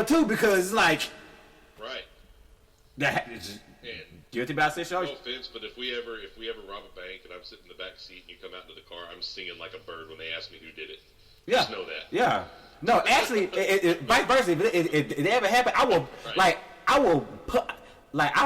up too because it's like, right. That is guilty by association. No offense, but if we ever rob a bank and I'm sitting in the back seat and you come out into the car, I'm singing like a bird when they ask me who did it. Yeah. Just know that. Yeah. No, actually, vice versa. If it ever happen, I will I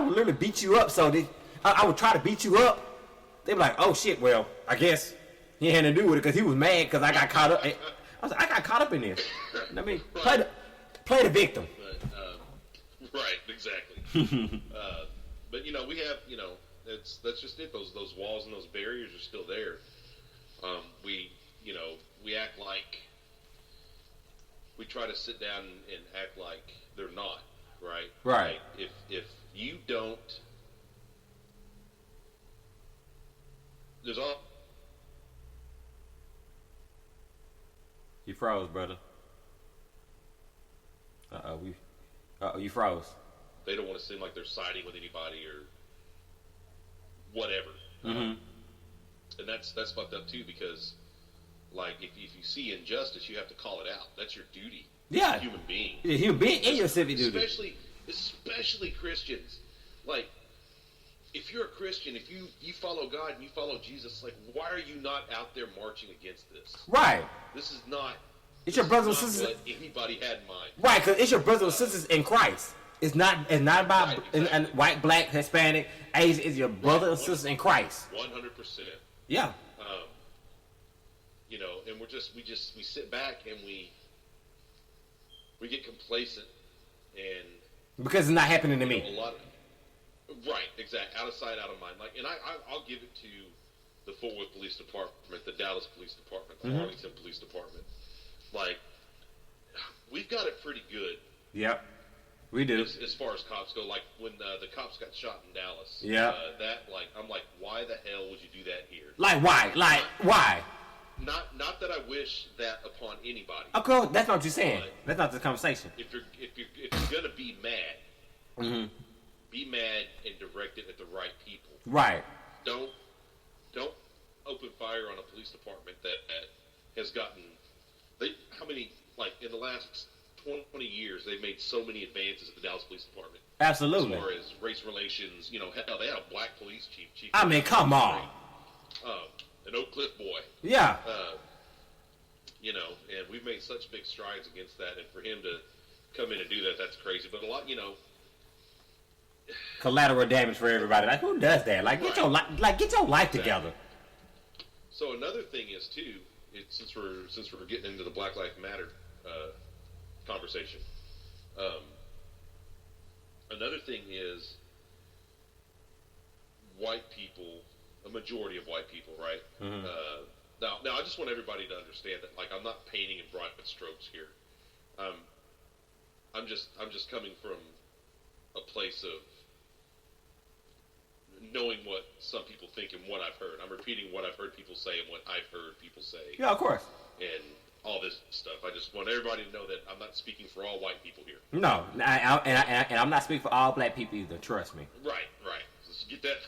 will literally beat you up. So I would try to beat you up. They be like, oh shit, well, I guess he had to do with it because he was mad because I got caught up. I was like, I got caught up in this. I mean, play the victim. But, right, exactly. But we have, that's just it. Those walls and those barriers are still there. We act like we try to sit down and act like they're not, right? Right. Like if you don't, there's all. You froze, brother. You froze. They don't want to seem like they're siding with anybody or whatever. Mm-hmm. And that's fucked up too because, like, if you see injustice, you have to call it out. That's your duty. Yeah. As a human being. Yeah, human being and your civic duty. Especially Christians. Like, if you're a Christian, if you follow God and you follow Jesus, like, why are you not out there marching against this? Right. This is not. It's your brothers and sisters. What anybody had in mind. Right, because it's your brothers and sisters in Christ. It's not about right, exactly. and white, black, Hispanic, Asian. It's your brothers and sisters in Christ. 100%. Yeah. And we sit back and we get complacent and because it's not happening to me. Right, exactly. Out of sight, out of mind. Like, and I'll give it to the Fort Worth Police Department, the Dallas Police Department, the Arlington Police Department. Like, we've got it pretty good. Yep, we do. As far as cops go, like when the cops got shot in Dallas. Yeah. I'm like, why the hell would you do that here? Like why? Why? Not that I wish that upon anybody. Of course, that's not what you're saying. That's not the conversation. If you're gonna be mad, be mad and direct it at the right people. Right. Don't open fire on a police department that has gotten. How many, like, in the last 20 years, they've made so many advances at the Dallas Police Department. Absolutely. As far as race relations, hell, they had a black police chief. I mean, come on. An Oak Cliff boy. Yeah. And we've made such big strides against that, and for him to come in and do that, that's crazy. But a lot, collateral damage for everybody. Like, who does that? Like, get your life together. So another thing is too, since we're getting into the Black Lives Matter conversation, another thing is white people, a majority of white people, right? Mm-hmm. Now I just want everybody to understand that, like, I'm not painting in broad strokes here. I'm just coming from a place of knowing what some people think and what I've heard. I'm repeating what I've heard people say and what I've heard people say. Yeah, of course. And all this stuff. I just want everybody to know that I'm not speaking for all white people here. No, and I'm not speaking for all black people either. Trust me. Right. Let's get that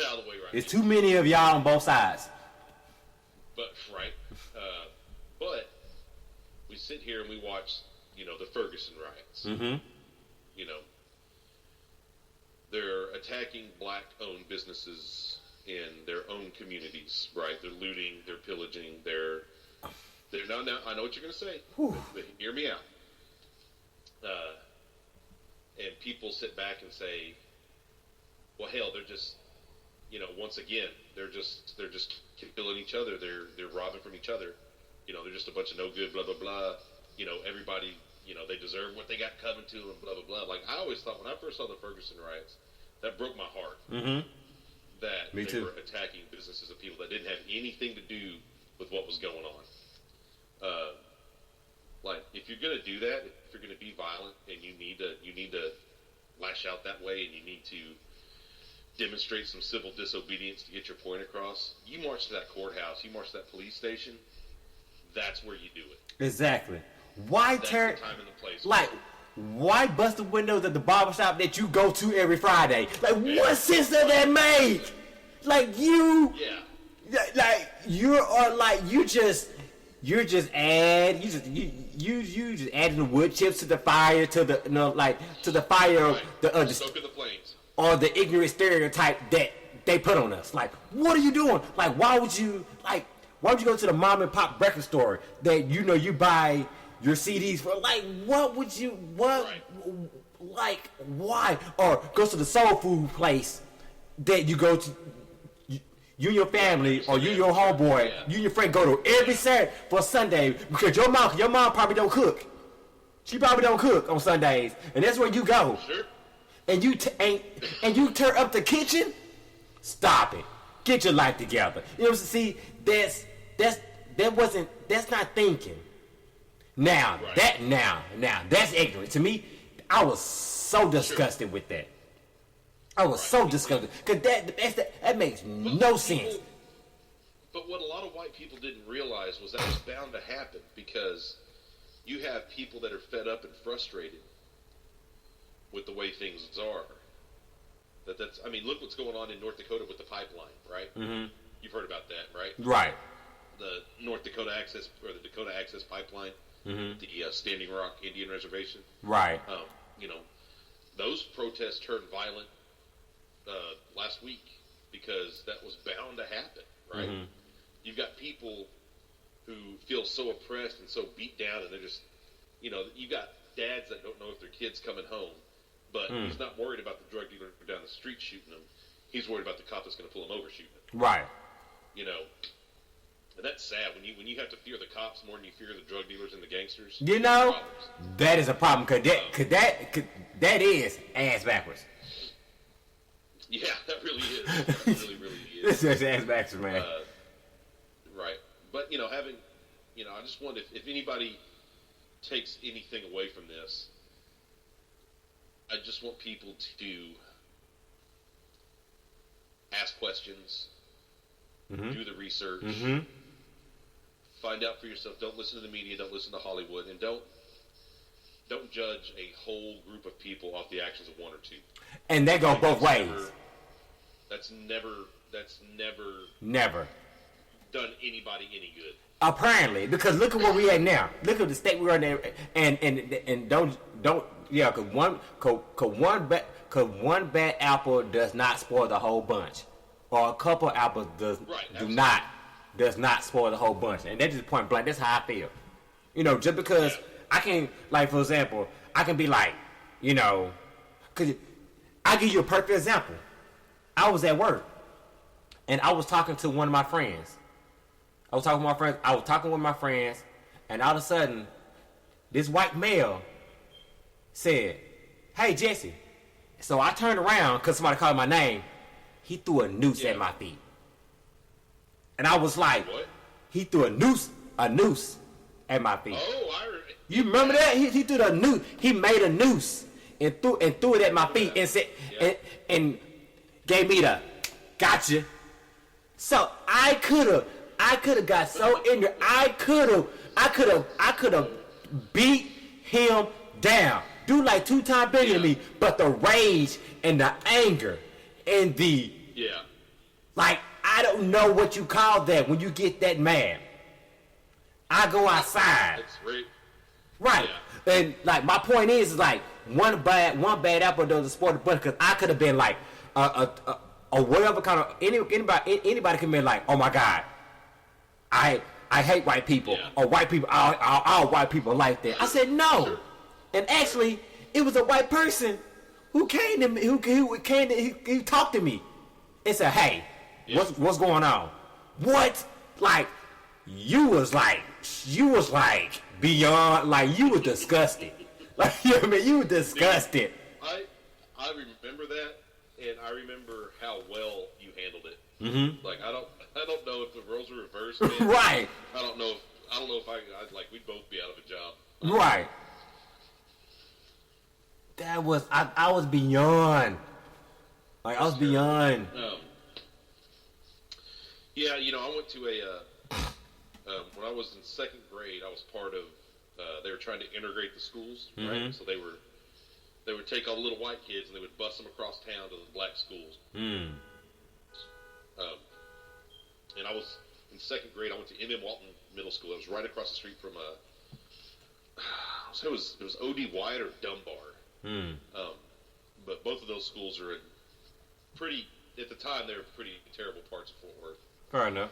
out of the way right. There's too many of y'all on both sides. But but we sit here and we watch, the Ferguson riots. Mm-hmm. They're attacking black-owned businesses in their own communities, right? They're looting, they're pillaging, they're now. I know what you're going to say, but hear me out. And people sit back and say, "Well, hell, they're just, once again, they're just killing each other. They're robbing from each other. They're just a bunch of no good, blah blah blah. Everybody." They deserve what they got coming to them, blah, blah, blah. Like, I always thought, when I first saw the Ferguson riots, that broke my heart. Mm-hmm. That Me they too. were attacking businesses of people that didn't have anything to do with what was going on. Like, if you're going to do that, if you're going to be violent, and you need to lash out that way, and you need to demonstrate some civil disobedience to get your point across, you march to that courthouse, you march to that police station, that's where you do it. Exactly. Why That's turn the time and the place. like? Why bust the windows at the barbershop that you go to every Friday? Like, what sense does that make? Like, you, Yeah. like, you you're just you just adding the wood chips to the fire to the to the fire right. Stoking the flames or the ignorant stereotype that they put on us. Like, what are you doing? Like, why would you go to the mom and pop record store that you buy your CDs for? Like, right. Like, why? Or go to the soul food place that you go to, you and your family, or you and your homeboy, you and your friend go to every Saturday for Sunday, because your mom probably don't cook. She probably don't cook on Sundays, and that's where you go. Sure. And you you tear up the kitchen. Stop it. Get your life together. You know what I'm saying? See, that's not thinking. Now, right. now that's ignorant. To me, I was so disgusted with that. I was so disgusted, because that makes no sense. But what a lot of white people didn't realize was that was bound to happen, because you have people that are fed up and frustrated with the way things are. I mean, look what's going on in North Dakota with the pipeline, right? Mm-hmm. You've heard about that, right? Right. The North Dakota Access, or the Dakota Access Pipeline, mm-hmm. the Standing Rock Indian Reservation. Right. Those protests turned violent last week, because that was bound to happen, right? Mm-hmm. You've got people who feel so oppressed and so beat down, and they're just, you got dads that don't know if their kid's coming home, but he's not worried about the drug dealer down the street shooting them. He's worried about the cop that's going to pull him over shooting him. Right. And that's sad when you have to fear the cops more than you fear the drug dealers and the gangsters. That is a problem, because that is ass backwards. Yeah, that really is. That really, really is. This is ass backwards, man. Right. But, I just wonder if anybody takes anything away from this, I just want people to ask questions, do the research, find out for yourself. Don't listen to the media, don't listen to Hollywood, and don't judge a whole group of people off the actions of one or two. And that goes both ways. That's never done anybody any good. Apparently, because look at where we at now. Look at the state we're in there, and don't because one bad apple does not spoil the whole bunch, or a couple apples does not spoil the whole bunch, and that's just point blank. That's how I feel. Just because I can, like, for example, I can be like, because I'll give you a perfect example. I was at work, and I was talking to one of my friends. I was talking with my friends, and all of a sudden, this white male said, "Hey, Jesse." So I turned around because somebody called my name. He threw a noose at my feet, and I was like, "What?" He threw a noose at my feet. Oh, you remember that? He threw a noose. He made a noose and threw it at my feet and said, and gave me the gotcha. So I could have got so ignorant. I could have beat him down. Dude, like 2 times bigger than me, but the rage and the anger and the like, I don't know what you call that when you get that mad. I go outside. Right. Yeah. And like, my point is like, one bad apple doesn't spoil the bunch, because I could have been like or whatever kind of anybody can be like, "Oh my God, I hate white people," or "White people, all white people like that." I said no, and actually, it was a white person who came to me, who talked to me, and said, "Hey, what's going on?" What? Like, you was like beyond, like, you were disgusted. Like, you know what I mean? You were disgusted. I remember that. And I remember how well you handled it. Mm-hmm. Like, I don't know if the roles were reversed. Man. Right. I don't know if I'd like, we'd both be out of a job. Right. That was, I was beyond. Like, I was beyond. Yeah, I went to when I was in 2nd grade, I was part of, they were trying to integrate the schools, right? So they would take all the little white kids and they would bus them across town to the black schools. And I was in second grade, I went to M.M. Walton Middle School. It was right across the street from so it was O.D. Wyatt or Dunbar. But both of those schools are in pretty, at the time, they were pretty terrible parts of Fort Worth. Fair enough.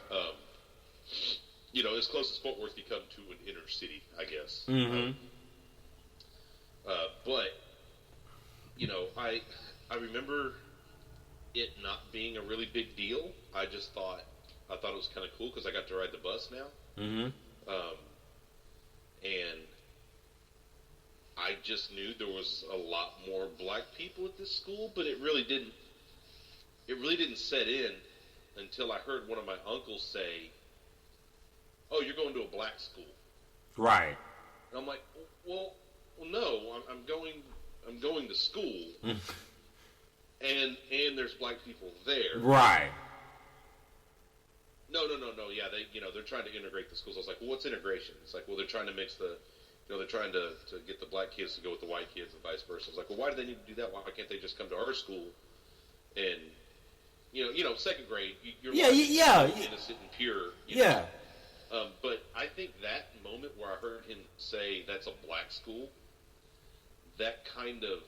You know, as close as Fort Worth could come to an inner city, I guess. But, you know, I remember it not being a really big deal. I thought it was kind of cool because I got to ride the bus now. And I just knew there was a lot more black people at this school, but it really didn't set in until I heard one of my uncles say, "Oh, you're going to a black school." Right. And I'm like, well, no, I'm going to school, and there's black people there. Right. No. Yeah, they're trying to integrate the schools. I was like, well, what's integration? It's like, well, they're trying to mix they're trying to get the black kids to go with the white kids and vice versa. I was like, well, why do they need to do that? Why can't they just come to our school? And second grade, you're innocent and pure. You know? But I think that moment where I heard him say that's a black school, that kind of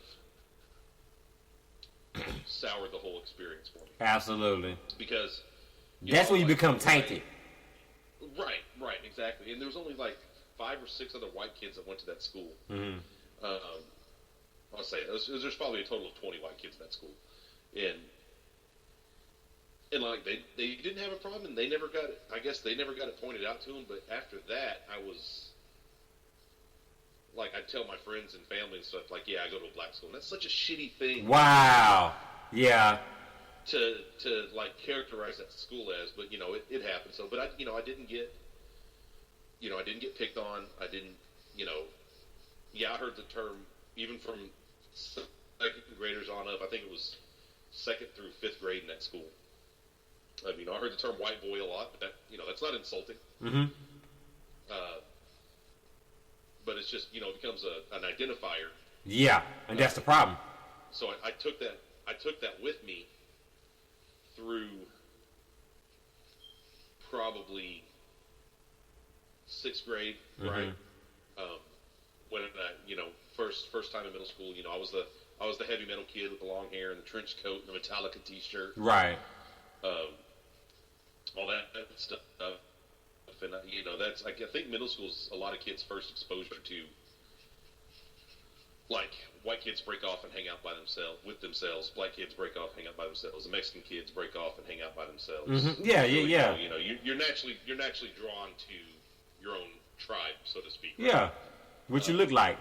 soured the whole experience for me. Absolutely. Because that's when you become tainted. Right, exactly. And there was only like 5 or 6 other white kids that went to that school. I'll say there's probably a total of 20 white kids in that school, and like they didn't have a problem, and they never got it. I guess they never got it pointed out to them. But after that, I was like, I'd tell my friends and family and stuff like, yeah, I go to a black school. And that's such a shitty thing. Wow. Yeah. To like characterize that school as, but it happened. So, but I didn't get picked on. I didn't, I heard the term even from second graders on up. I think it was 2nd through 5th grade in that school. I heard the term white boy a lot, but that's not insulting. But it's just, it becomes an identifier. Yeah, and that's the problem. So I took that with me through probably 6th grade, right? When I, first time in middle school, I was the heavy metal kid with the long hair and the trench coat and the Metallica T-shirt, right? All that stuff, and that's I think middle school is a lot of kids' first exposure to, like, white kids break off and hang out by themselves. Black kids break off, hang out by themselves. The Mexican kids break off and hang out by themselves. Yeah. You're naturally drawn to your own tribe, so to speak. Right? Yeah. What you look like.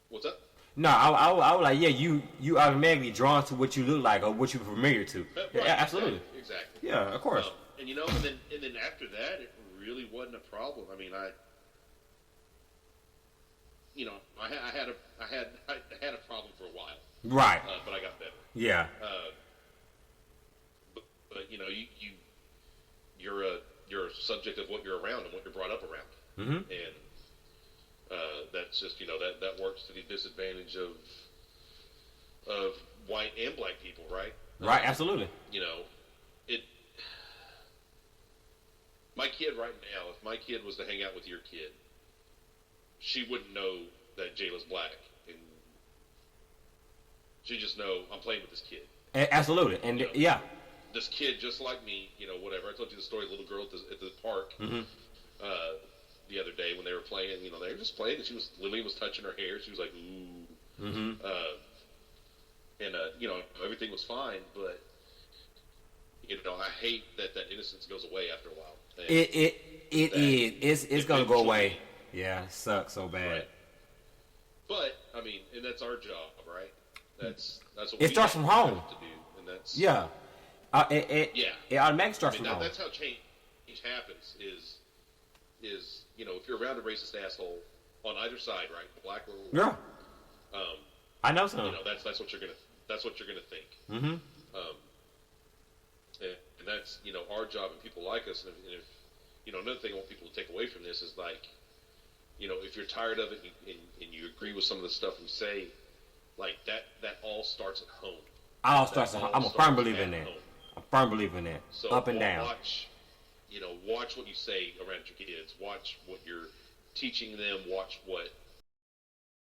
What's up? No, I was like, yeah, you automatically drawn to what you look like or what you're familiar to. Right, yeah, absolutely. Exactly. Yeah, of course. And then after that, it really wasn't a problem. I mean, I had a problem for a while. Right. But I got better. Yeah. But you're a subject of what you're around and what you're brought up around. And that's just that works to the disadvantage of white and black people, right? Right. Absolutely. My kid right now, if my kid was to hang out with your kid, she wouldn't know that Jayla's black, and she just know I'm playing with this kid. Absolutely, and yeah, this kid just like me, whatever. I told you the story of the little girl at the park the other day when they were playing. They were just playing, and Lily was touching her hair. She was like, ooh, and everything was fine, but I hate that innocence goes away after a while. It's gonna go away. Yeah, it sucks so bad. Right. But and that's our job, right? That's what it starts from home to do, and that's it automatically starts from home. That's how change happens. Is if you're around a racist asshole on either side, right, black or white, I know so. That's what you're gonna think. And that's our job, and people like us. And if another thing I want people to take away from this is, like, if you're tired of it and you agree with some of the stuff we say, like that all starts at home. All starts at home. I'm a firm believer in that. a firm believer in that. So Up and down. Watch what you say around your kids. Watch what you're teaching them. Watch what